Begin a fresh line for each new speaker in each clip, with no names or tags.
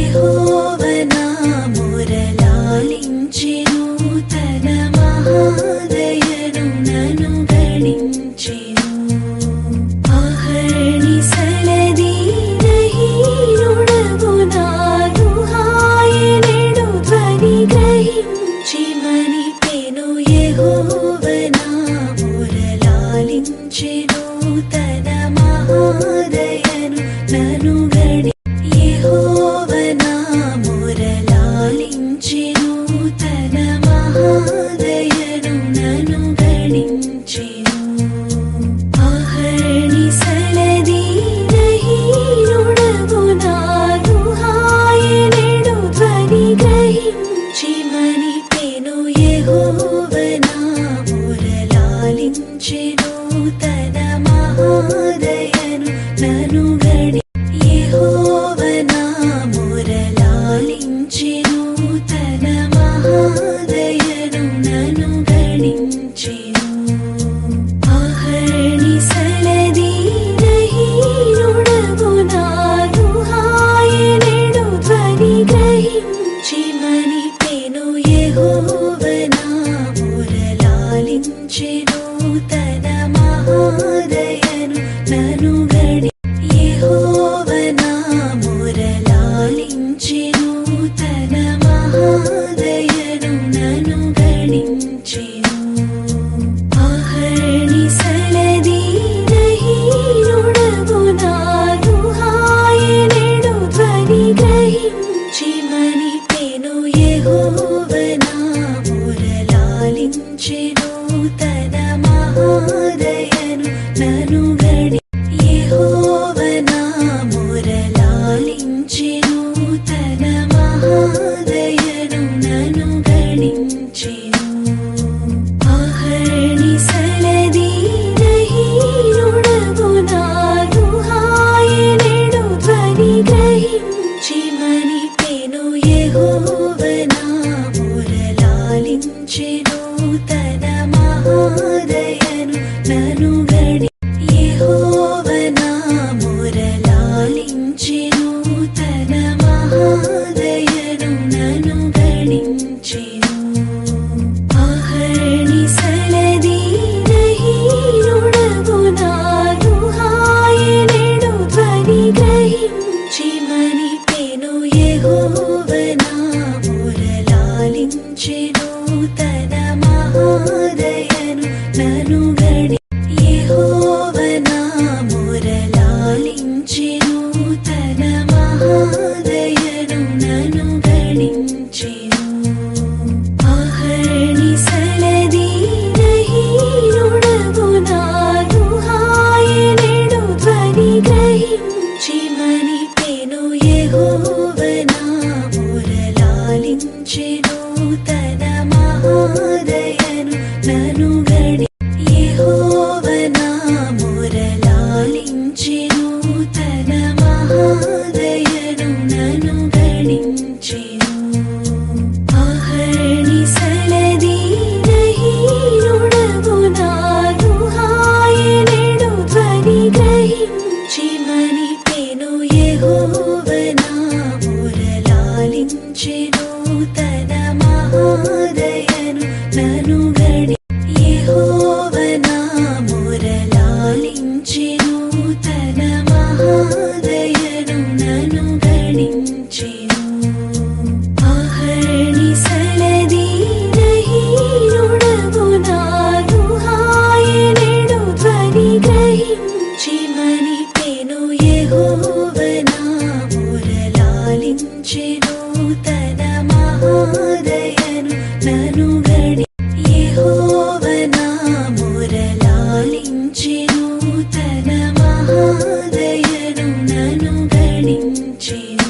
యెహోవనా మురళాలించెను తన మహాదయను నన్ను గణించెను అహర్నిశలదీనహీనుడగు నాను ఆయనెడు ధ్వని గ్రహించి మనిపెను యెహోవనా మురళాలించెను తన మహాదయను నన్ను యెహోవనా మురళాలించెను తన మహాదయను నన్ను గణించెను అహర్నిశలదీనహీనుడగు నాను ఆయనెడు ధ్వని గ్రహించి మనిపెను యెహోవనా మురళాలించెను తన మహాదయను నన్ను యెహోవనా మురళాలించెను తన మహాదయను నన్ను గణించెను అహర్నిశలదీనహీనుడగు నాను ఆయనెడు ధ్వని గ్రహించి మనిపెను యెహోవనా మురళాలించెను తన మహాదయను నన్ను యెహోవనా మురళాలించెను తన మహాదయను నన్ను గణించెను అహర్నిశలదీనహీనుడగు నాను ఆయనెడు ధ్వని గ్రహించి మనిపెను యెహోవనా మురళాలించెను తన మహాదయను నన్ను యెహోవనా మురళాలించెను తన మహాదయను నన్ను గణించెను అహర్నిశలదీనహీనుడగు నాను ఆయనెడు ధ్వని గ్రహించి మనిపెను యెహోవనా మురళాలించెను తన మహాదయను నన్ను యెహోవనా మురళాలించెను తన మహాదయను నన్ను గణించెను అహర్నిశలదీనహీనుడగు నాను ఆయనెడు ధ్వని గ్రహించి మనిపెను యెహోవనా మురళాలించెను తన మహాదయను నన్ను యెహోవనా మురళాలించెను తన మహాదయను నన్ను గణించెను అహర్నిశలదీనహీనుడగు నాను ఆయనెడు ధ్వని గ్రహించి మనిపెను యెహోవనా మురళాలించెను తన మహాదయను నన్ను యెహోవనా మురళాలించెను తన మహాదయను నన్ను గణించెను అహర్నిశలదీనహీనుడగు నాను ఆయనెడు ధ్వని గ్రహించి మనిపెను యెహోవనా మురళాలించెను తన మహాదయను నన్ను యెహోవనా మురళాలించెను తన మహాదయను నన్ను గణించెను అహర్నిశలదీనహీనుడగు నాను ఆయనెడు ధ్వని గ్రహించి మనిపెను యెహోవనా మురళాలించెను తన మహాదయను నన్ను యెహోవనా మురళాలించెను తన మహాదయను నన్ను గణించెను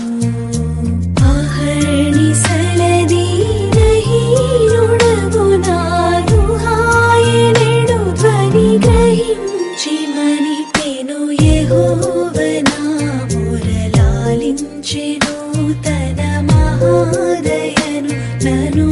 అహర్నిశలదీనహీనుడగు నాను ఆయనెడు ధ్వని గ్రహించి మనిపెను యెహోవనా మురళాలించెను తన మహాదయను నన్ను